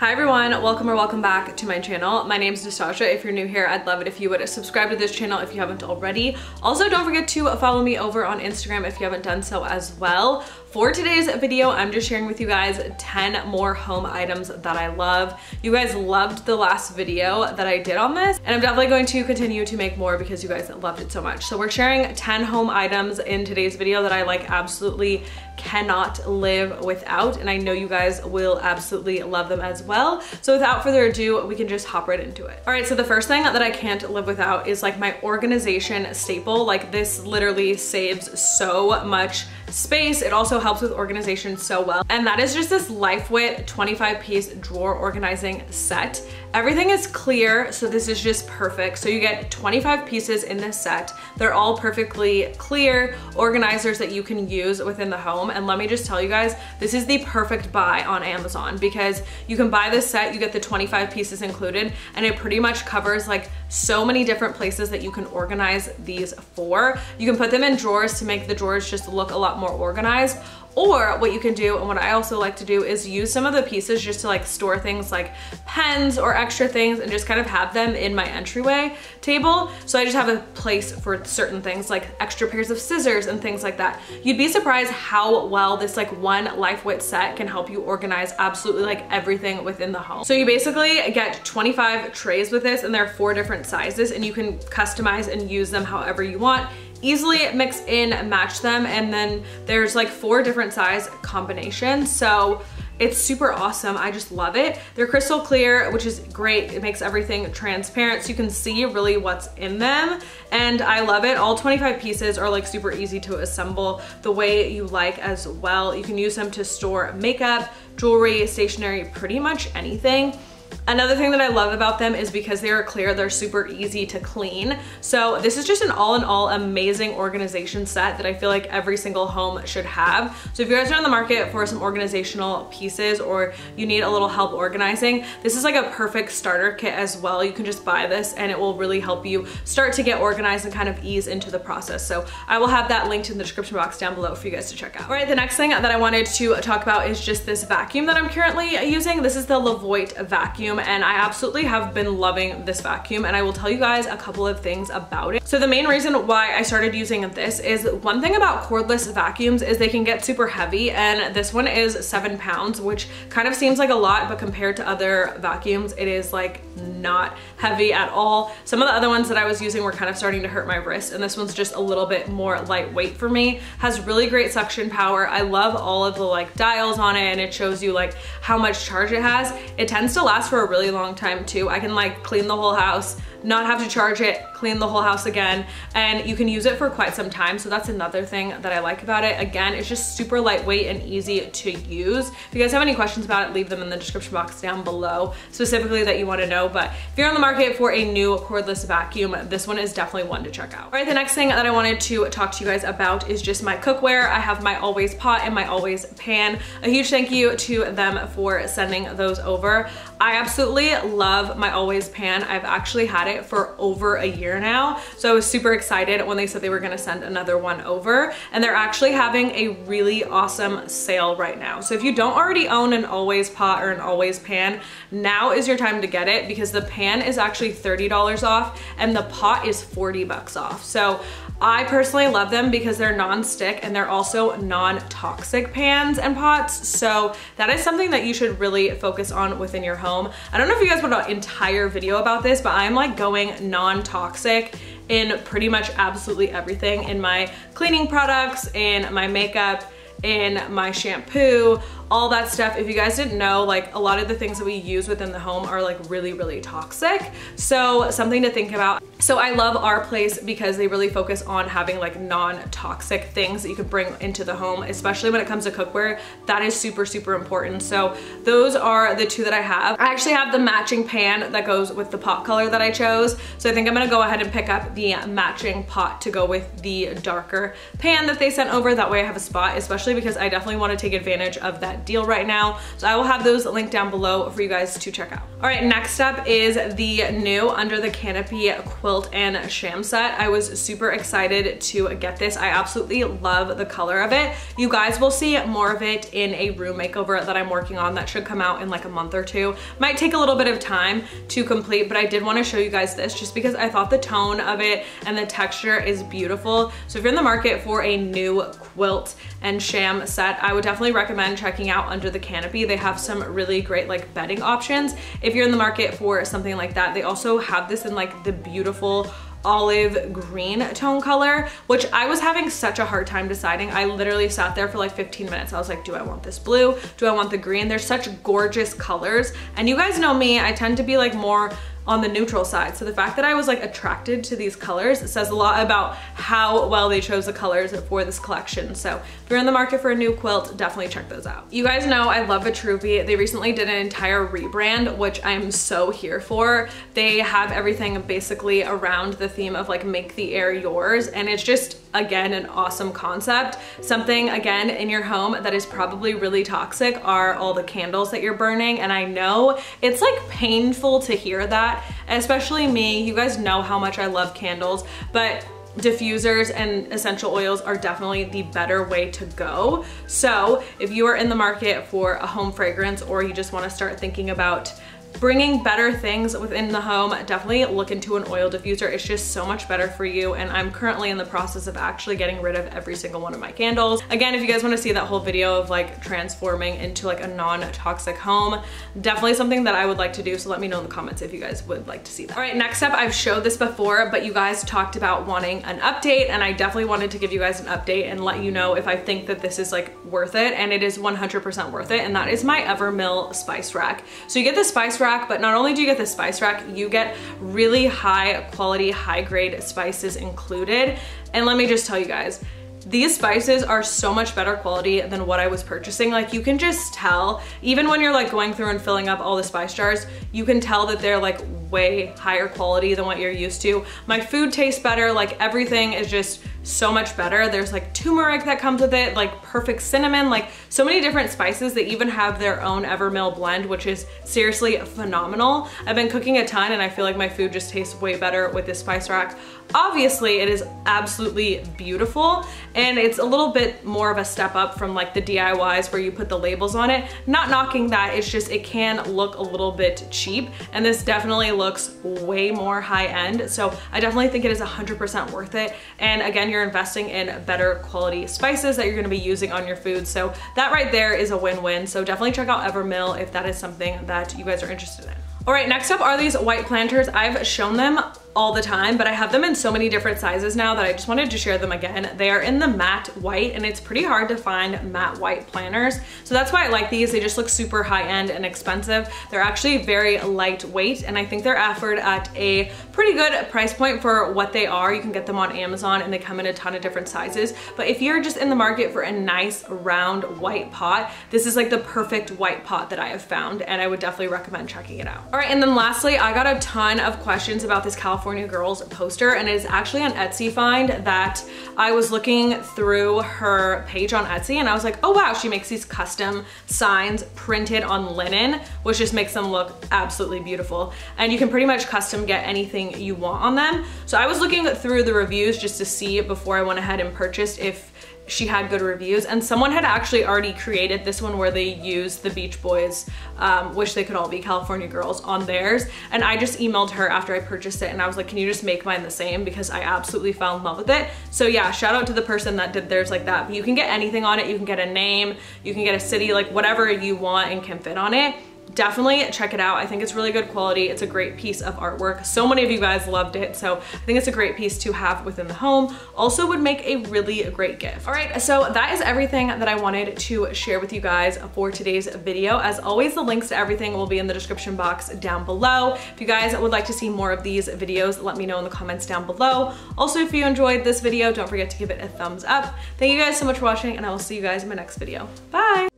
Hi everyone, welcome or welcome back to my channel. My name is Nastazsa. If you're new here, I'd love it if you would subscribe to this channel if you haven't already. Also, don't forget to follow me over on Instagram if you haven't done so as well. For today's video, I'm just sharing with you guys 10 more home items that I love. You guys loved the last video that I did on this, and I'm definitely going to continue to make more because you guys loved it so much. So we're sharing 10 home items in today's video that I absolutely cannot live without, and I know you guys will absolutely love them as well. So without further ado, we can just hop right into it. All right, so the first thing that I can't live without is my organization staple. This literally saves so much space. It also helps with organization so well. And that is just this LifeWit 25-piece drawer organizing set. Everything is clear, so this is just perfect. So you get 25 pieces in this set. They're all perfectly clear organizers that you can use within the home. And let me just tell you guys, this is the perfect buy on Amazon because you can buy this set, you get the 25 pieces included, and it pretty much covers so many different places that you can organize these for. You can put them in drawers to make the drawers just look a lot more organized. Or what you can do, and what I also like to do, is use some of the pieces just to store things like pens or extra things and just kind of have them in my entryway table. So I just have a place for certain things like extra pairs of scissors and things like that. You'd be surprised how well this one LifeWit set can help you organize absolutely everything within the home. So you basically get 25 trays with this, and there are 4 different sizes, and you can customize and use them however you want. Easily mix in, match them, and then there's 4 different size combinations. So it's super awesome. I just love it. They're crystal clear, which is great. It makes everything transparent so you can see really what's in them. And I love it. All 25 pieces are super easy to assemble the way you like as well. You can use them to store makeup, jewelry, stationery, pretty much anything. Another thing that I love about them is because they are clear, they're super easy to clean. So this is just an all-in-all amazing organization set that I feel like every single home should have. So if you guys are on the market for some organizational pieces or you need a little help organizing, this is a perfect starter kit as well. You can just buy this and it will really help you start to get organized and kind of ease into the process. So I will have that linked in the description box down below for you guys to check out. All right, the next thing that I wanted to talk about is just this vacuum that I'm currently using. This is the Levoit vacuum, and I absolutely have been loving this vacuum, and I will tell you guys a couple of things about it. So the main reason why I started using this is, one thing about cordless vacuums is they can get super heavy, and this one is 7 pounds, which kind of seems like a lot, but compared to other vacuums, it is not heavy at all. Some of the other ones that I was using were kind of starting to hurt my wrist, and this one's just a little bit more lightweight for me. Has really great suction power. I love all of the dials on it, and it shows you how much charge it has. It tends to last for a really long time too. I can clean the whole house, not have to charge it, clean the whole house again, and you can use it for quite some time. So that's another thing that I like about it. Again, it's just super lightweight and easy to use. If you guys have any questions about it, leave them in the description box down below, specifically that you want to know. But if you're on the market for a new cordless vacuum, this one is definitely one to check out. All right, the next thing that I wanted to talk to you guys about is just my cookware. I have my Always pot and my Always pan. A huge thank you to them for sending those over. I absolutely love my Always pan. I've actually had it for over a year now, so I was super excited when they said they were gonna send another one over, and they're actually having a really awesome sale right now. So if you don't already own an Always pot or an Always pan, now is your time to get it because the pan is actually $30 off and the pot is 40 bucks off. So I personally love them because they're non-stick and they're also non-toxic pans and pots. So that is something that you should really focus on within your home. I don't know if you guys want an entire video about this, but I'm going non-toxic in pretty much absolutely everything, in my cleaning products, in my makeup, in my shampoo, all that stuff. If you guys didn't know, a lot of the things that we use within the home are really, really toxic. So something to think about. So I love Our Place because they really focus on having non-toxic things that you could bring into the home, especially when it comes to cookware. That is super, super important. So those are the 2 that I have. I actually have the matching pan that goes with the pot color that I chose. So I think I'm gonna go ahead and pick up the matching pot to go with the darker pan that they sent over. That way I have a spot, especially because I definitely want to take advantage of that deal right now. So I will have those linked down below for you guys to check out. All right, next up is the new Under the Canopy quilt and sham set. I was super excited to get this. I absolutely love the color of it. You guys will see more of it in a room makeover that I'm working on that should come out in like a month or two. Might take a little bit of time to complete, but I did want to show you guys this just because I thought the tone of it and the texture is beautiful. So if you're in the market for a new quilt and sham set, I would definitely recommend checking out Under the Canopy. They have some really great like bedding options. If you're in the market for something like that, they also have this in like the beautiful olive green tone color, which I was having such a hard time deciding. I literally sat there for like 15 minutes. I was like, do I want this blue? Do I want the green? They're such gorgeous colors. And you guys know me, I tend to be like more on the neutral side. So the fact that I was like attracted to these colors says a lot about how well they chose the colors for this collection. So if you're in the market for a new quilt, definitely check those out. You guys know I love Vitruvi. They recently did an entire rebrand, which I'm so here for. They have everything basically around the theme of like make the air yours. And it's just, again, an awesome concept. Something again in your home that is probably really toxic are all the candles that you're burning. And I know it's like painful to hear that, especially me. You guys know how much I love candles, but diffusers and essential oils are definitely the better way to go. So if you are in the market for a home fragrance, or you just want to start thinking about bringing better things within the home, definitely look into an oil diffuser. It's just so much better for you. And I'm currently in the process of actually getting rid of every single one of my candles. Again, if you guys want to see that whole video of like transforming into like a non-toxic home, definitely something that I would like to do. So let me know in the comments if you guys would like to see that. All right, next up, I've showed this before, but you guys talked about wanting an update, and I definitely wanted to give you guys an update and let you know if I think that this is like worth it. And it is 100% worth it. And that is my Evermill spice rack. So you get the spice rack, but not only do you get the spice rack, you get really high quality, high grade spices included. And let me just tell you guys, these spices are so much better quality than what I was purchasing. Like you can just tell, even when you're like going through and filling up all the spice jars, you can tell that they're like way higher quality than what you're used to. My food tastes better, like everything is just so much better. There's like turmeric that comes with it, like perfect cinnamon, like so many different spices. They even have their own Evermill blend, which is seriously phenomenal. I've been cooking a ton and I feel like my food just tastes way better with this spice rack. Obviously it is absolutely beautiful, and it's a little bit more of a step up from like the DIYs where you put the labels on it. Not knocking that, it's just it can look a little bit cheap, and this definitely looks way more high end. So I definitely think it is 100% worth it. And again, you're investing in better quality spices that you're gonna be using on your food. So that right there is a win-win. So definitely check out Evermill if that is something that you guys are interested in. All right, next up are these white planters. I've shown them all the time, but I have them in so many different sizes now that I just wanted to share them again. They are in the matte white, and it's pretty hard to find matte white planters. So that's why I like these. They just look super high end and expensive. They're actually very lightweight, and I think they're offered at a pretty good price point for what they are. You can get them on Amazon and they come in a ton of different sizes. But if you're just in the market for a nice round white pot, this is like the perfect white pot that I have found, and I would definitely recommend checking it out. All right, and then lastly, I got a ton of questions about this California Girls poster, and it is actually an Etsy find that I was looking through her page on Etsy, and I was like, oh wow, she makes these custom signs printed on linen, which just makes them look absolutely beautiful. And you can pretty much custom get anything you want on them. So I was looking through the reviews just to see before I went ahead and purchased if she had good reviews, and someone had actually already created this one where they used the Beach Boys, Wish They Could All Be California Girls, on theirs. And I just emailed her after I purchased it and I was like, can you just make mine the same, because I absolutely fell in love with it. So yeah, shout out to the person that did theirs like that. But you can get anything on it. You can get a name, you can get a city, like whatever you want and can fit on it. Definitely check it out. I think it's really good quality. It's a great piece of artwork. So many of you guys loved it, so I think it's a great piece to have within the home. Also would make a really great gift. All right, so that is everything that I wanted to share with you guys for today's video. As always, the links to everything will be in the description box down below. If you guys would like to see more of these videos, let me know in the comments down below. Also, if you enjoyed this video, don't forget to give it a thumbs up. Thank you guys so much for watching, and I will see you guys in my next video. Bye!